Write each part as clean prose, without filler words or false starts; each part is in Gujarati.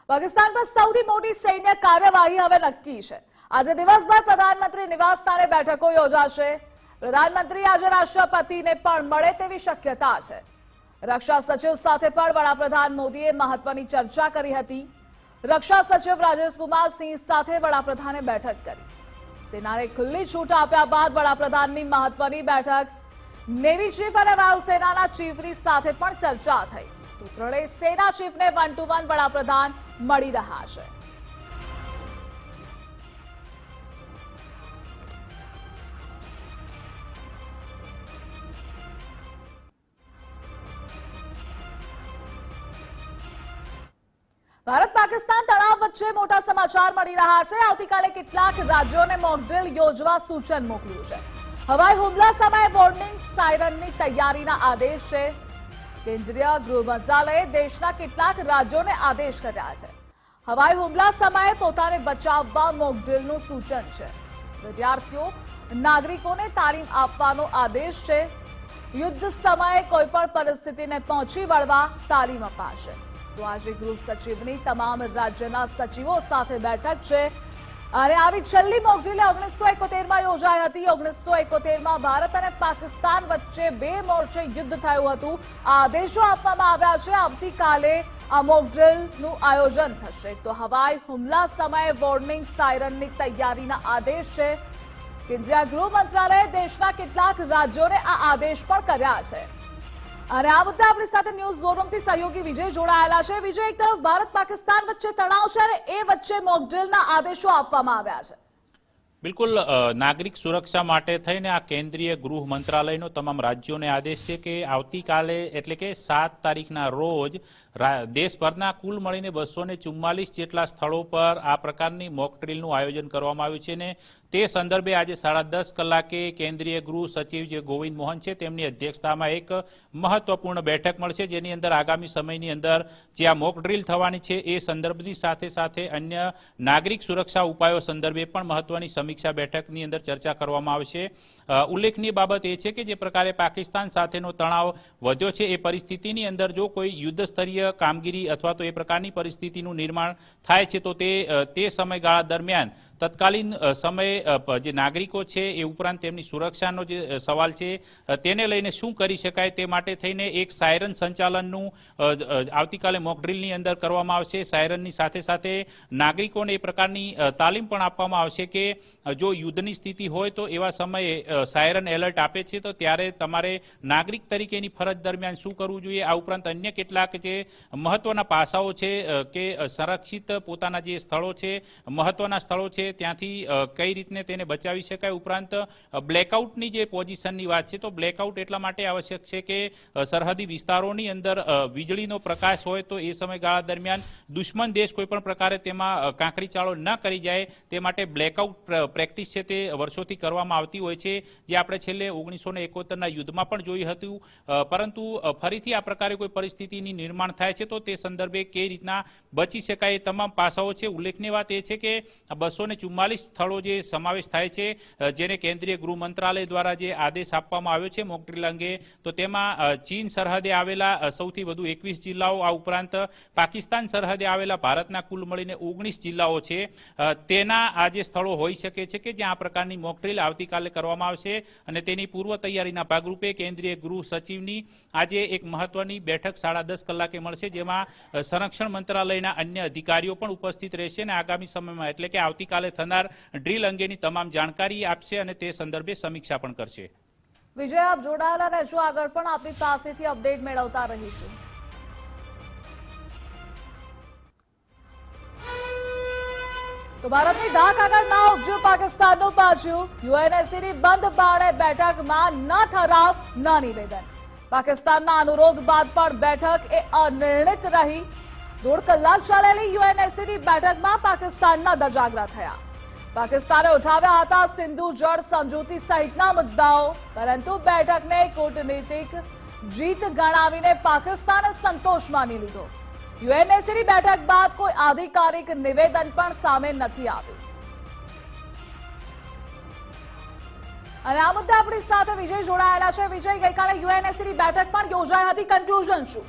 પાકિસ્તાન પર સૌથી મોટી સૈન્ય કાર્યવાહી હવે નક્કી છે। આજે દિવસભર પ્રધાનમંત્રી નિવાસ સ્થાને બેઠકો યોજાશે। પ્રધાનમંત્રી આજે રાષ્ટ્રપતિને પણ મળે તેવી શક્યતા છે। રક્ષા સચિવ સાથે પણ વડાપ્રધાન મોદીએ મહત્વની ચર્ચા કરી હતી। રક્ષા સચિવ રાજેશ કુમાર સિંહ સાથે વડાપ્રધાને બેઠક કરી। સેનાને ખુલ્લી છૂટ આપ્યા બાદ વડાપ્રધાનની મહત્વની બેઠક નેવી ચીફ અને વાયુસેનાના ચીફની સાથે પણ ચર્ચા થઈ। તો ત્રણેય સેના ચીફને 1 to 1 વડાપ્રધાન મળી રહ્યા છે। ભારત પાકિસ્તાન તણાવ વચ્ચે મોટા સમાચાર મળી રહ્યા છે। આવતીકાલે કેટલાક રાજ્યોને મોક ડ્રીલ યોજવા સૂચન મોકલ્યું છે। હવાઈ હુમલા સમયે વોર્નિંગ સાયરનની તૈયારીના આદેશ છે। કેન્દ્રીય ગૃહ મંત્રાલયે દેશના કેટલાક રાજ્યોને આદેશ કર્યા છે। હવાઈ હુમલા સમયે પોતાને બચાવવા મોક ડ્રીલનું સૂચન છે। વિદ્યાર્થીઓ નાગરિકોને તાલીમ આપવાનો આદેશ છે। યુદ્ધ સમયે કોઈપણ પરિસ્થિતિને પહોંચી વળવા તાલીમ અપાશે। તો આજે ગૃહ સચિવની તમામ રાજ્યના સચિવો સાથે બેઠક છે અને આવી છેલ્લી મોક ડ્રીલ 1971માં યોજાઈ હતી। 1971માં ભારત અને પાકિસ્તાન વચ્ચે 2 મોરચે યુદ્ધ થયું હતું। આ આદેશો આપવામાં આવ્યા છે। આવતીકાલે આ મોક ડ્રીલનું આયોજન થશે। તો હવાઈ હુમલા સમયે વોર્નિંગ સાયરનની તૈયારીના આદેશ છે। કેન્દ્રીય ગૃહ મંત્રાલયે દેશના કેટલાક રાજ્યોને આ આદેશ પણ કર્યા છે। અને આ મુદ્દે આપણી સાથે ન્યૂઝ વોરરૂમથી સહયોગી વિજય જોડાયેલા છે। વિજય, એક તરફ ભારત પાકિસ્તાન વચ્ચે તણાવ છે અને એ વચ્ચે મોક ડ્રીલના આદેશો આપવામાં આવ્યા છે। બિલકુલ, નાગરિક સુરક્ષા માટે થઈને આ કેન્દ્રીય ગૃહ મંત્રાલયનો તમામ રાજ્યોને આદેશ છે કે આવતીકાલે એટલે કે 7 તારીખના રોજ દેશભરના કુલ મળીને 244 જેટલા સ્થળો પર આ પ્રકારની મોક ડ્રીલનું આયોજન કરવામાં આવ્યું છે ને તે સંદર્ભે આજે 10:30 કલાકે કેન્દ્રીય ગૃહ સચિવ જે ગોવિંદ મોહન છે તેમની અધ્યક્ષતામાં એક મહત્વપૂર્ણ બેઠક મળશે, જેની અંદર આગામી સમયની અંદર જે આ મોક ડ્રીલ થવાની છે એ સંદર્ભની સાથે સાથે અન્ય નાગરિક સુરક્ષા ઉપાયો સંદર્ભે પણ મહત્વની સમીક્ષા બેઠકની અંદર ચર્ચા કરવામાં આવશે। ઉલ્લેખનીય બાબત એ છે કે જે પ્રકારે પાકિસ્તાન સાથેનો તણાવ વધ્યો છે એ પરિસ્થિતિની અંદર જો કોઈ યુદ્ધ સ્તરીય કામગીરી અથવા તો એ પ્રકારની પરિસ્થિતિનું નિર્માણ થાય છે તો તે સમયગાળા દરમિયાન તત્કાલીન સમયે જે નાગરિકો છે એ ઉપરાંત તેમની સુરક્ષાનો જે સવાલ છે તેને લઈને શું કરી શકાય તે માટે થઈને એક સાયરન સંચાલનનું આવતીકાલે મોક ડ્રીલની અંદર કરવામાં આવશે। સાયરનની સાથે સાથે નાગરિકોને એ પ્રકારની તાલીમ પણ આપવામાં આવશે કે જો યુદ્ધની સ્થિતિ હોય તો એવા સમયે સાયરન એલર્ટ આપે છે તો ત્યારે તમારે નાગરિક તરીકેની ફરજ દરમિયાન શું કરવું જોઈએ। આ ઉપરાંત અન્ય કેટલાક જે મહત્વના પાસાઓ છે કે સંરક્ષિત પોતાના જે સ્થળો છે મહત્વના સ્થળો છે ત્યાંથી કઈ રીતને તેને બચાવી શકાય। ઉપરાંત બ્લેકઆઉટની જે પોઝિશનની વાત છે તો બ્લેકઆઉટ એટલા માટે આવશ્યક છે કે સરહદી વિસ્તારોની અંદર વીજળીનો પ્રકાશ હોય તો એ સમયગાળા દરમિયાન દુશ્મન દેશ કોઈપણ પ્રકારે તેમાં કાંકરી ચાળો ન કરી જાય તે માટે બ્લેકઆઉટ પ્રેક્ટિસ છે તે વર્ષોથી કરવામાં આવતી હોય છે, જે આપણે છેલ્લે 1971ના યુદ્ધમાં પણ જોયું હતું। પરંતુ ફરીથી આ પ્રકારે કોઈ પરિસ્થિતિની નિર્માણ થાય છે તો તે સંદર્ભે કઈ રીતના બચી શકાય એ તમામ પાસાઓ છે। ઉલ્લેખનીય વાત એ છે કે 244 સ્થળો જે સમાવેશ થાય છે જેને કેન્દ્રીય ગૃહ મંત્રાલય દ્વારા જે આદેશ આપવામાં આવ્યો છે મોક ડ્રીલ અંગે, તો તેમાં ચીન સરહદે આવેલા સૌથી વધુ 21 જિલ્લાઓ, આ ઉપરાંત પાકિસ્તાન સરહદે આવેલા ભારતના કુલ મળીને 19 જિલ્લાઓ છે તેના આ જે સ્થળો હોઈ શકે છે કે જ્યાં આ પ્રકારની મોક ડ્રીલ આવતીકાલે કરવામાં આવશે। અને તેની પૂર્વ તૈયારીના ભાગરૂપે કેન્દ્રીય ગૃહ સચિવની આજે એક મહત્વની બેઠક 10:30 કલાકે મળશે, જેમાં સંરક્ષણ મંત્રાલયના અન્ય અધિકારીઓ પણ ઉપસ્થિત રહેશે અને આગામી સમયમાં એટલે કે આવતીકાલે થનાર ડ્રીલ અંગેની તમામ જાણકારી આપશે અને તે સંદર્ભે સમીક્ષા પણ કરશે। વિજય, આપ જોડાયેલા રહેજો, આગળ પણ આપની પાસેથી અપડેટ મેળવતા રહીશું। તો ભારતની ધાક આગળ ના ઉપજ્યું પાકિસ્તાનનું પાછું। યુએનએસસીની બંધ બારણે બેઠકમાં ન ઠરાવ ન નિવેદન। પાકિસ્તાનના અનુરોધ બાદ પણ બેઠક એ અનિર્ણિત રહી। 1.5 કલાક ચાલેલી યુએનએસસીની બેઠકમાં પાકિસ્તાનના ધજાગરા થયા। પાકિસ્તાને ઉઠાવ્યા હતા સિંધુ જળ સમજૂતી સહિતના મુદ્દાઓ, પરંતુ બેઠકને કૂટનીતિક જીત ગણાવીને પાકિસ્તાને સંતોષ માની લીધો। યુએનએસસીની બેઠક બાદ કોઈ આધિકારિક નિવેદન પણ સામે નથી આવ્યું। અને આ મુદ્દે આપણી સાથે વિજય જોડાયેલા છે। વિજય, ગઈકાલે યુએનએસસીની બેઠક પણ યોજાઈ હતી, કન્ક્લુઝન શું?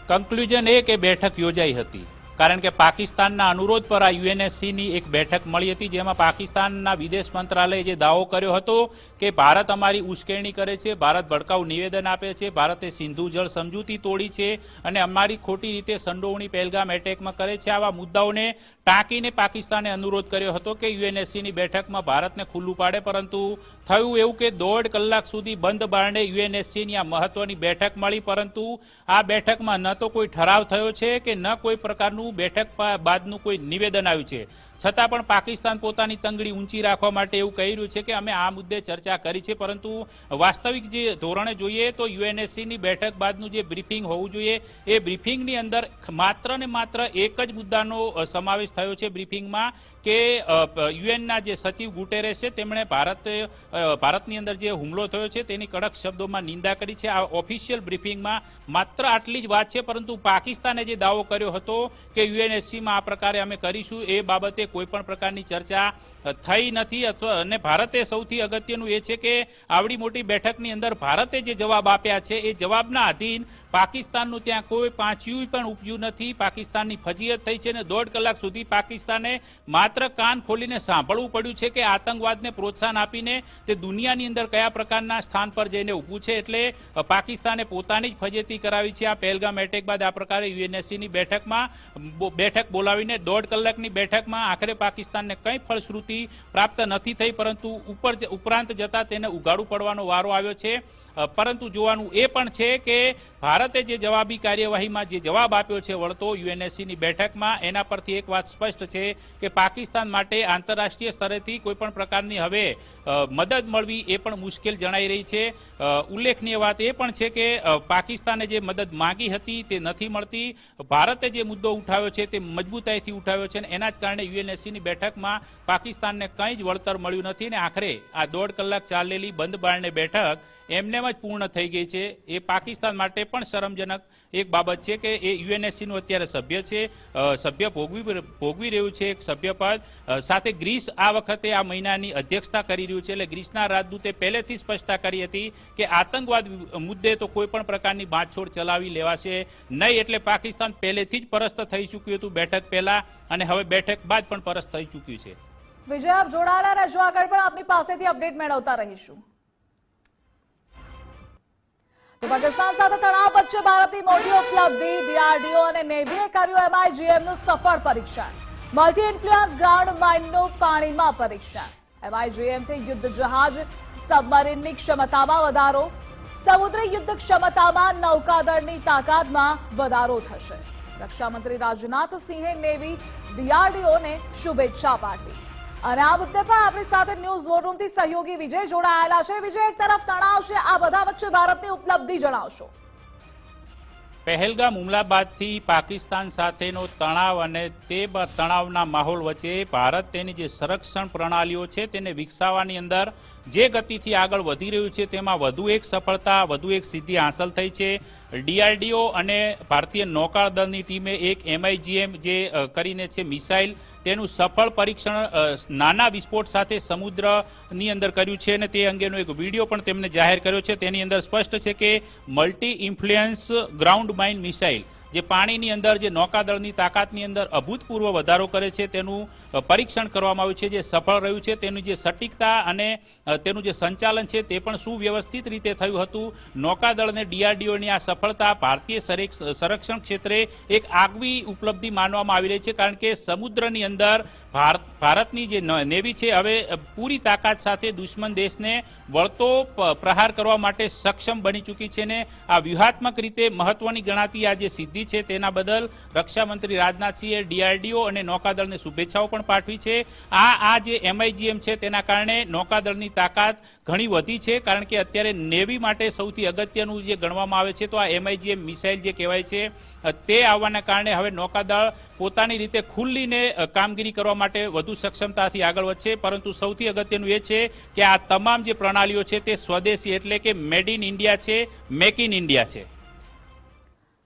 કન્ક્લુઝન એ કે બેઠક યોજાઈ હતી કારણ કે પાકિસ્તાનના અનુરોધ પર આ યુએનએસસીની એક બેઠક મળી હતી, જેમાં પાકિસ્તાનના વિદેશ મંત્રાલયે જે દાવો કર્યો હતો કે ભારત અમારી ઉશ્કેરણી કરે છે, ભારત ભડકાઉ નિવેદન આપે છે, ભારતે સિંધુ જળ સમજૂતી તોડી છે અને અમારી ખોટી રીતે સંડોવણી પહેલગામ એટેકમાં કરે છે, આવા મુદ્દાઓને ટાંકીને પાકિસ્તાને અનુરોધ કર્યો હતો કે યુએનએસસીની બેઠકમાં ભારતને ખુલ્લું પાડે, પરંતુ થયું એવું કે 1.5 કલાક સુધી બંધ બારણે યુએનએસસીની આ મહત્વની બેઠક મળી, પરંતુ આ બેઠકમાં ન તો કોઈ ઠરાવ થયો છે કે ન કોઈ પ્રકારનું બેઠક બાદનું કોઈ નિવેદન આવ્યું છે. છતાં પણ પાકિસ્તાન પોતાની તંગડી ઊંચી રાખવા માટે એવું કહી રહ્યું છે કે અમે આ મુદ્દે ચર્ચા કરી છે, પરંતુ વાસ્તવિક જે ધોરણે જોઈએ તો યુએનએસસીની બેઠક બાદનું જે બ્રીફિંગ હોવું જોઈએ એ બ્રીફિંગની અંદર માત્ર ને માત્ર એક જ મુદ્દાનો સમાવેશ થયો છે બ્રીફિંગમાં કે યુએનના જે સચિવ ગુટેરેસ છે તેમણે ભારતની અંદર જે હુમલો થયો છે તેની કડક શબ્દોમાં નિંદા કરી છે. આ ઓફિશિયલ બ્રીફિંગમાં માત્ર આટલી જ વાત છે, પરંતુ પાકિસ્તાને જે દાવો કર્યો હતો કે યુએનએસસીમાં આ પ્રકારે અમે કરીશું એ બાબતે કોઈ પણ પ્રકારની ચર્ચા થઈ નથી. અને ભારતે સૌથી અગત્યનું એ છે કે આવડી મોટી બેઠકની અંદર ભારતે જે જવાબ આપ્યા છે એ જવાબના આધીન પાકિસ્તાનનું ત્યાં કોઈ પાંચિયું પણ ઉપજ્યું નથી. પાકિસ્તાનની ફજીયત થઈ છે અને 1.5 કલાક સુધી પાકિસ્તાને માત્ર કાન ખોલીને સાંભળવું પડ્યું છે કે આતંકવાદને પ્રોત્સાહન આપીને તે દુનિયાની અંદર કયા પ્રકારના સ્થાન પર જઈને ઊભું છે. એટલે પાકિસ્તાને પોતાની જ ફજેતી કરાવી છે. આ પહેલગામ એટેક બાદ આ પ્રકારે યુએનએસસીની બેઠક બોલાવીને 1.5 કલાકની બેઠકમાં આખરે પાકિસ્તાનને કંઈ ફળશ્રુતિ પ્રાપ્ત નથી થઈ, પરંતુ ઉપરાંત જતા તેને ઉગાડું પડવાનો વારો આવ્યો છે. પરંતુ જોવાનું એ પણ છે કે ભારતે જે જવાબી કાર્યવાહીમાં જે જવાબ આપ્યો છે વળતો યુએનએસસીની બેઠકમાં, એના પરથી એક વાત સ્પષ્ટ છે કે પાકિસ્તાન માટે આંતરરાષ્ટ્રીય સ્તરેથી કોઈ પણ પ્રકારની હવે મદદ મળવી એ પણ મુશ્કેલ જણાઈ રહી છે. ઉલ્લેખનીય વાત એ પણ છે કે પાકિસ્તાને જે મદદ માંગી હતી તે નથી મળતી. ભારતે જે મુદ્દો ઉઠાવ્યો છે તે મજબૂતાઈથી ઉઠાવ્યો છે અને એના જ કારણે યુએનએસસીની બેઠકમાં પાકિસ્તાનને કંઈ જ વળતર મળ્યું નથી અને આખરે આ 1.5 કલાક ચાલેલી બંધ બારણે બેઠક એમનેમ જ પૂર્ણ થઈ ગઈ છે. એ પાકિસ્તાન માટે પણ શરમજનક એક બાબત છે કે એ યુએનએસસીનું અત્યારે સભ્ય છે, સભ્ય ભોગવી રહ્યું છે એક સભ્યપદ. સાથે ગ્રીસ આ વખતે આ મહિનાની અધ્યક્ષતા કરી રહ્યું છે. એટલે ગ્રીસના રાજદૂતે પહેલેથી સ્પષ્ટતા કરી હતી કે આતંકવાદ મુદ્દે તો કોઈ પણ પ્રકારની બાંધછોડ ચલાવી લેવાશે નહીં. એટલે પાકિસ્તાન પહેલેથી જ પરસ્ત થઈ ચૂક્યું હતું બેઠક પહેલા અને હવે બેઠક બાદ પણ પરસ્ત થઈ ચૂક્યું છે. વિજય, આપ જોડાયેલા રહેજો, આગળ પણ આપની પાસેથી અપડેટ મેળવતા રહીશું. તો પાકિસ્તાન સાથે તણાવ વચ્ચે ભારતની મોટી ઉપલબ્ધિ, ડીઆરડીઓ અને નેવીએ કર્યું MIGMનું સફળ પરીક્ષણ. મલ્ટી ઇન્ફ્લુઅન્સ ગ્રાઉન્ડ માઇનનું પાણીમાં પરીક્ષણ. MIGMથી યુદ્ધ જહાજ સબમરીનની ક્ષમતામાં વધારો, સમુદ્રી યુદ્ધ ક્ષમતામાં નૌકાદળની તાકાતમાં વધારો થશે. રક્ષામંત્રી રાજનાથ સિંહે નેવી ડીઆરડીઓને શુભેચ્છા પાઠવી. અને આ મુદ્દે પણ આપણી સાથે ન્યૂઝ વોર રૂમથી સહયોગી વિજય જોડાયેલા છે. વિજય, એક તરફ તણાવ છે, આ બધા વચ્ચે ભારતની ઉપલબ્ધિ જણાવશો. પહેલગામ હુમલા બાદથી પાકિસ્તાન સાથેનો તણાવ અને તે તણાવના માહોલ વચ્ચે ભારત તેની જે સંરક્ષણ પ્રણાલીઓ છે તેને વિકસાવવાની અંદર જે ગતિથી આગળ વધી રહ્યું છે તેમાં વધુ એક સફળતા, વધુ એક સિદ્ધિ હાંસલ થઈ છે. ડીઆરડીઓ અને ભારતીય નૌકાદળની ટીમે એક MIGM જે કરીને છે મિસાઇલ, તેનું સફળ પરીક્ષણ નાના વિસ્ફોટ સાથે સમુદ્રની અંદર કર્યું છે અને તે અંગેનો એક વિડીયો પણ તેમને જાહેર કર્યો છે. તેની અંદર સ્પષ્ટ છે કે multi influence ground mine missile જે પાણીની અંદર જે નૌકાદળની તાકાતની અંદર અભૂતપૂર્વ વધારો કરે છે તેનું પરીક્ષણ કરવામાં આવ્યું છે, જે સફળ રહ્યું છે. તેની જે સટીકતા અને તેનું જે સંચાલન છે તે પણ સુવ્યવસ્થિત રીતે થયું હતું. નૌકાદળ અને ડીઆરડીઓની આ સફળતા ભારતીય સંરક્ષણ ક્ષેત્રે એક આગવી ઉપલબ્ધિ માનવામાં આવી રહી છે, કારણ કે સમુદ્રની અંદર ભારતની જે નેવી છે હવે પૂરી તાકાત સાથે દુશ્મન દેશને વળતો પ્રહાર કરવા માટે સક્ષમ બની ચૂકી છે ને આ વ્યૂહાત્મક રીતે મહત્વની ગણાતી આ જે સિદ્ધિ છે તેના બદલ રક્ષામંત્રી રાજનાથસિંહે ડીઆરડીઓ અને નૌકાદળને શુભેચ્છાઓ પણ પાઠવી છે. આ જે MIGM છે તેના કારણે નૌકાદળની તાકાત ઘણી વધી છે, કારણ કે અત્યારે નેવી માટે સૌથી અગત્યનું જે ગણવામાં આવે છે તો આ MIGM મિસાઇલ જે કહેવાય છે તે આવવાના કારણે હવે નૌકાદળ પોતાની રીતે ખુલ્લીને કામગીરી કરવા માટે વધુ સક્ષમતાથી આગળ વધશે. પરંતુ સૌથી અગત્યનું એ છે કે આ તમામ જે પ્રણાલીઓ છે તે સ્વદેશી એટલે કે મેડ ઇન ઇન્ડિયા છે, મેક ઇન ઇન્ડિયા છે.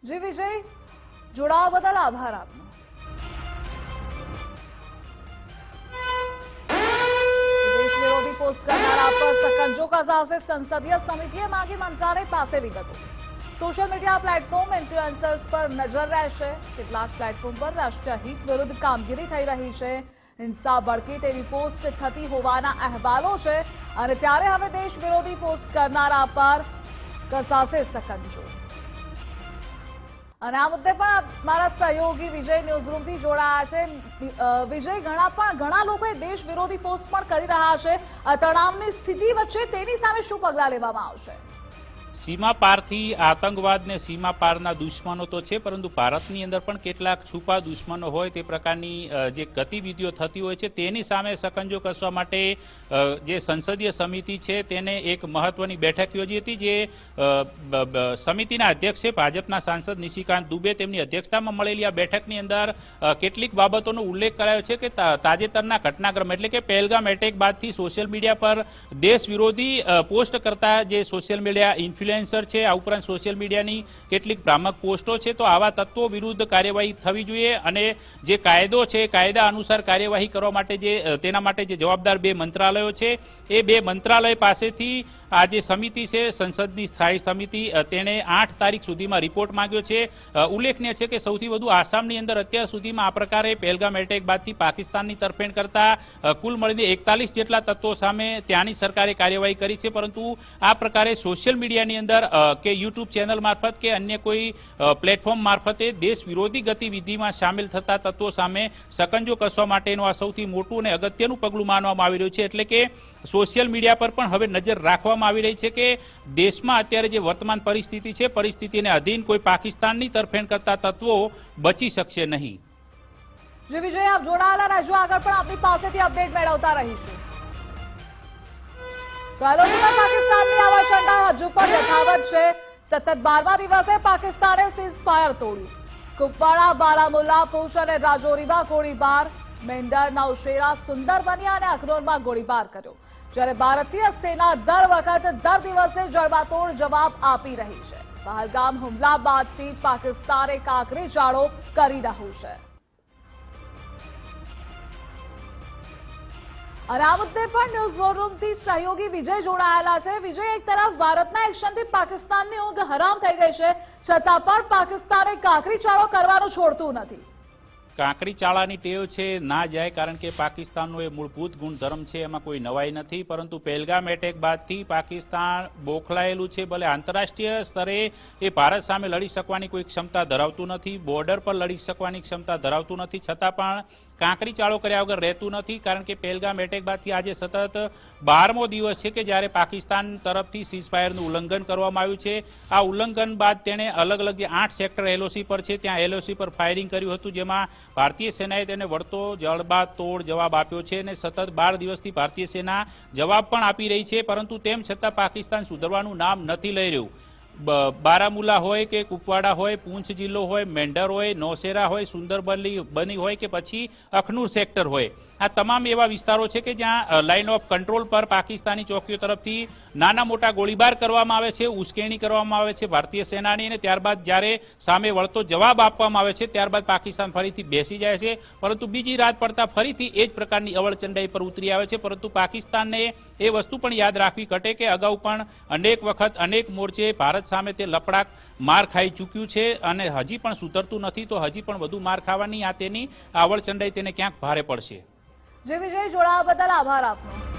જી વિજય, જોડાવા બદલ આભાર આપનો. દેશ વિરોધી પોસ્ટ કરનારા પર સકંજો કસાશે. સંસદીય સમિતિએ માંગી મંત્રાલય પાસે વિગતો. સોશિયલ મીડિયા પ્લેટફોર્મ ઇન્ફ્લુએન્સર્સ પર નજર રહેશે. કેટલાક પ્લેટફોર્મ પર રાષ્ટ્રીય હિત વિરુદ્ધ કામગીરી થઈ રહી છે. હિંસા ભડકે તેવી પોસ્ટ થતી હોવાના અહેવાલો છે અને ત્યારે હવે દેશ વિરોધી પોસ્ટ કરનારા પર કસાશે સકંજો. અને આ મુદ્દે પણ મારા સહયોગી વિજય ન્યૂઝરૂમથી જોડાયા છે. વિજય, ઘણા લોકોએ દેશ વિરોધી પોસ્ટ પણ કરી રહ્યા છે. તણાવની સ્થિતિ વચ્ચે તેની સામે શું પગલાં લેવામાં આવશે? સીમા પારથી આતંકવાદને સીમા પારના દુશ્મનો તો છે, પરંતુ ભારતની અંદર પણ કેટલાક છુપા દુશ્મનો હોય તે પ્રકારની જે ગતિવિધિઓ થતી હોય છે તેની સામે સકંજો કસવા માટે જે સંસદીય સમિતિ છે તેને એક મહત્વની બેઠક યોજી હતી. જે સમિતિના અધ્યક્ષ છે ભાજપના સાંસદ નિશિકાંત દુબે, તેમની અધ્યક્ષતામાં મળેલી આ બેઠકની અંદર કેટલીક બાબતોનો ઉલ્લેખ કરાયો છે કે તાજેતરના ઘટનાક્રમ એટલે કે પહેલગામ એટેક બાદથી સોશિયલ મીડિયા પર દેશ વિરોધી પોસ્ટ કરતા જે સોશિયલ મીડિયા ઇન્ફ્લુએન્સર છે, આ ઉપરાંત સોશિયલ મીડિયાની કેટલીક ભ્રામક પોસ્ટો છે, તો આવા તત્વો વિરુદ્ધ કાર્યવાહી થવી જોઈએ અને જે કાયદો છે કાયદા અનુસાર કાર્યવાહી કરવા માટે તેના માટે જે જવાબદાર બે મંત્રાલયો છે એ બે મંત્રાલય પાસેથી આ જે સમિતિ છે સંસદની સ્થાયી સમિતિ તેણે 8 તારીખ સુધીમાં રિપોર્ટ માંગ્યો છે. ઉલ્લેખનીય છે કે સૌથી વધુ આસામની અંદર અત્યાર સુધીમાં આ પ્રકારે પહેલગામ એટેક બાદથી પાકિસ્તાનની તરફેણ કરતા કુલ મળીને 41 જેટલા તત્વો સામે ત્યાંની સરકારે કાર્યવાહી કરી છે. પરંતુ આ પ્રકારે સોશિયલ મીડિયાની અંદર કે યુટ્યુબ ચેનલ મારફત કે અન્ય કોઈ પ્લેટફોર્મ મારફતે દેશ વિરોધી ગતિવિધિમાં સામેલ થતા તત્વો સામે સકંજો કસવા માટેનું આ સૌથી મોટું અને અગત્યનું પગલું માનવામાં આવી રહ્યું છે. એટલે કે સોશિયલ મીડિયા પર પણ હવે નજર રાખવામાં આવી રહી છે કે દેશમાં અત્યારે જે વર્તમાન પરિસ્થિતિ છે, પરિસ્થિતિને અધીન કોઈ પાકિસ્તાનની તરફેણ કરતા તત્વો બચી શકશે નહીં. જે વિજય, આપ જોડાયેલા રહેજો, આગળ પણ આપની પાસેથી અપડેટ મેળવતા રહીશું. પાકિસ્તાનની આવરચંડા હજુ પણ યથાવત છે. સતત 12મા દિવસે પાકિસ્તાને સીઝ ફાયર તોડ્યું. કુપવાડા, બારામુલ્લા, પૂંછ અને રાજૌરીમાં ગોળીબાર, મેંઢર, નૌશેરા, સુંદરબની અને અખનૂરમાં ગોળીબાર કર્યો. જ્યારે ભારતીય સેના દર દિવસે જડબાતોડ જવાબ આપી રહી છે. પહલગામ હુમલા બાદથી પાકિસ્તાને કાંકરી ચાળો કરી રહ્યું છે. અને આ મુદ્દે પણ ન્યૂઝ વોરરૂમથી સહયોગી વિજય જોડાયેલા છે. વિજય, એક તરફ ભારતના એક્શનથી પાકિસ્તાનની ઊંઘ હરામ થઈ ગઈ છે, છતાં પણ પાકિસ્તાને કાંકરી ચાળો કરવાનું છોડતું નથી. કાંકરી ચાળાની ટેવ છે ના જાય, કારણ કે પાકિસ્તાનનો એ મૂળભૂત ગુણધર્મ છે, એમાં કોઈ નવાઈ નથી. પરંતુ પહેલગામ એટેક બાદથી પાકિસ્તાન બોખલાયેલું છે. ભલે આંતરરાષ્ટ્રીય સ્તરે એ ભારત સામે લડી શકવાની કોઈ ક્ષમતા ધરાવતું નથી, બોર્ડર પર લડી શકવાની ક્ષમતા ધરાવતું નથી, છતાં પણ કાંકરી ચાળો કર્યા વગર રહેતું નથી. કારણ કે પહેલગામ એટેક બાદથી આજે સતત 12મો દિવસ છે કે જ્યારે પાકિસ્તાન તરફથી સીઝફાયરનું ઉલ્લંઘન કરવામાં આવ્યું છે. આ ઉલ્લંઘન બાદ તેણે અલગ અલગ જે 8 સેક્ટર એલઓસી પર છે ત્યાં એલઓસી પર ફાયરિંગ કર્યું હતું, જેમાં ભારતીય સેનાએ તેને વળતો જડબાતોડ જવાબ આપ્યો છે અને સતત 12 દિવસથી ભારતીય સેના જવાબ પણ આપી રહી છે. પરંતુ તેમ છતાં પાકિસ્તાન સુધરવાનું નામ નથી લઈ રહ્યું. બારામુલ્લા હોય કે કુપવાડા હોય, પૂંછ જિલ્લો હોય, મેંઢર હોય, નૌશેરા હોય, સુંદરબની હોય કે પછી અખનૂર સેક્ટર હોય, આ તમામ એવા વિસ્તારો છે કે જ્યાં લાઇન ઓફ કંટ્રોલ પર પાકિસ્તાની ચોકીઓ તરફથી નાના મોટા ગોળીબાર કરવામાં આવે છે, ઉશ્કેરણી કરવામાં આવે છે ભારતીય સેનાની, અને ત્યારબાદ જ્યારે સામે વળતો જવાબ આપવામાં આવે છે ત્યારબાદ પાકિસ્તાન ફરીથી બેસી જાય છે. પરંતુ બીજી રાત પડતા ફરીથી એ જ પ્રકારની અવળચંડાઈ પર ઉતરી આવે છે. પરંતુ પાકિસ્તાનને એ વસ્તુ પણ યાદ રાખવી ઘટે કે અગાઉ પણ અનેક વખત અનેક મોરચે ભારત સામે તે લપડાક માર ખાઈ ચૂક્યું છે અને હજી પણ સુધરતું નથી. તો હજી પણ વધુ માર ખાવાની આ તેની આવળચંડાઈ તેને ક્યાંક ભારે પડશે. જે વિજય, જોડાવા બદલ આભાર આપનો.